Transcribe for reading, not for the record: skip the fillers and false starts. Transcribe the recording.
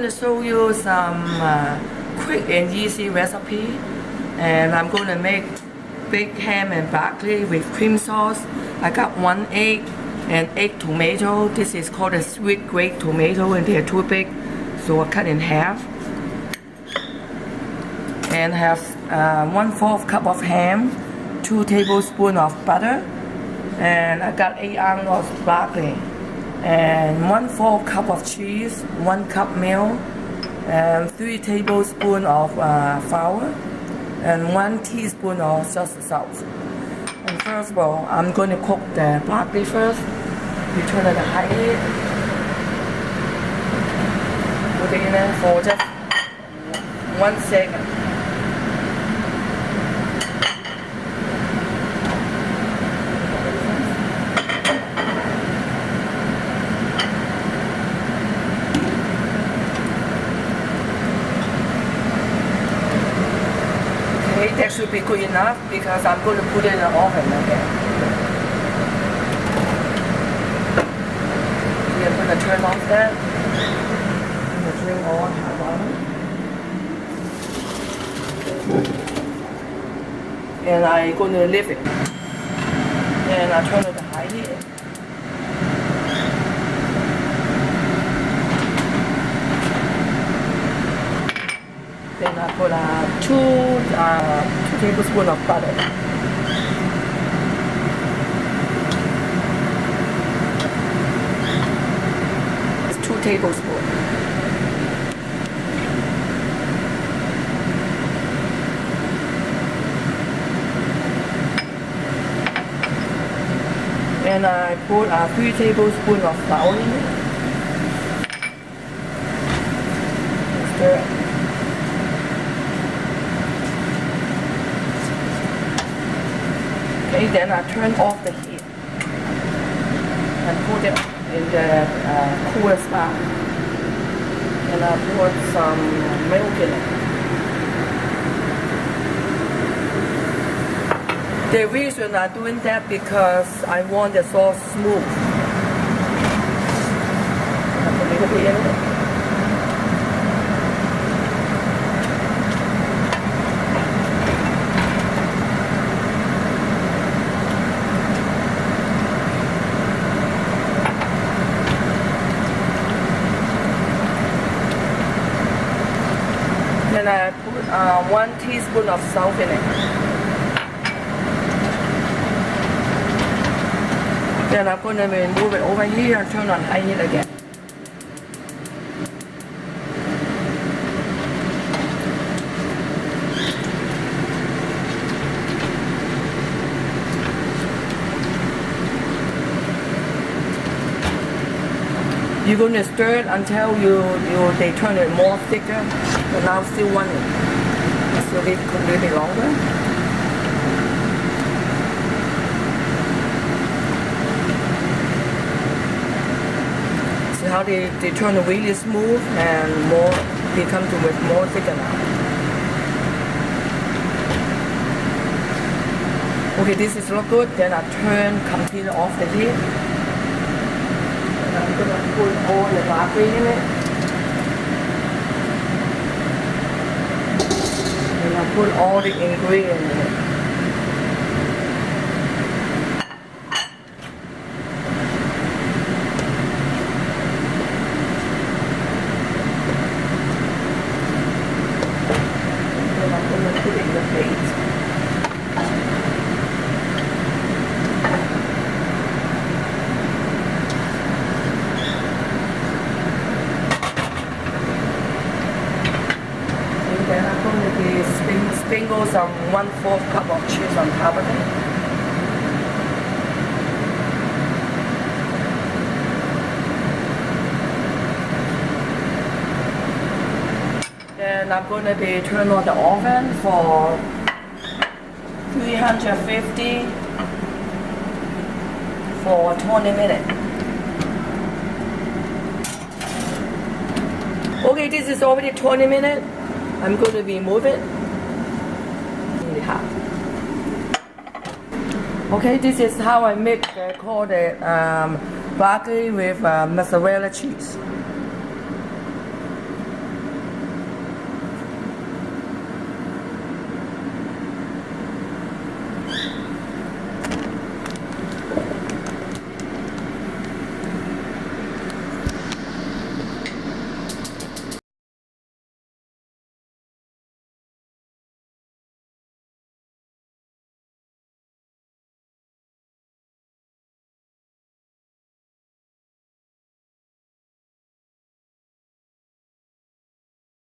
going to show you some quick and easy recipe, and I'm going to make baked ham and broccoli with cream sauce. I got 1 egg and 8 tomato. This is called a sweet grape tomato, and they're too big, so I cut in half. And have 1/4 cup of ham, 2 tablespoons of butter, and I got 8 ounces of broccoli, and 1/4 cup of cheese, 1 cup milk, and 3 tablespoons of flour, and 1 teaspoon of just salt. And first of all, I'm going to cook the broccoli first. We turn it to high heat. Put it in there for just 1 second. That should be good enough because I'm going to put it in the oven again. We are going to turn off that. I'm going to turn on hot water. And I'm going to leave it. And I turn it to high heat. Then I put 2 tablespoons of butter. It's 2 tablespoons. And I put 3 tablespoons of flour in it. Stir it. Okay, then I turn off the heat and put it in the cooler spot. And I put some milk in it. The reason I'm doing that because I want the sauce smooth. I put a little bit in it. And I put 1 teaspoon of salt in it. Then I'm going to move it over here and turn on high heat again. You're going to stir it until they turn it more thicker, but now still want it. So they cook a little bit longer. See how they turn it really smooth and more, they come to with more thicker now. Okay, this is not good. Then I turn completely off the heat. I'm going to put all the broccoli in it. And I put all the ingredients in it. And I'm going to put it in the plate. Then I'm going to sprinkle some 1/4 cup of cheese on top of it. Then I'm going to turn on the oven for 350 for 20 minutes. Okay, this is already 20 minutes. I'm going to remove it. Really hot. Okay, this is how I make called the broccoli with mozzarella cheese.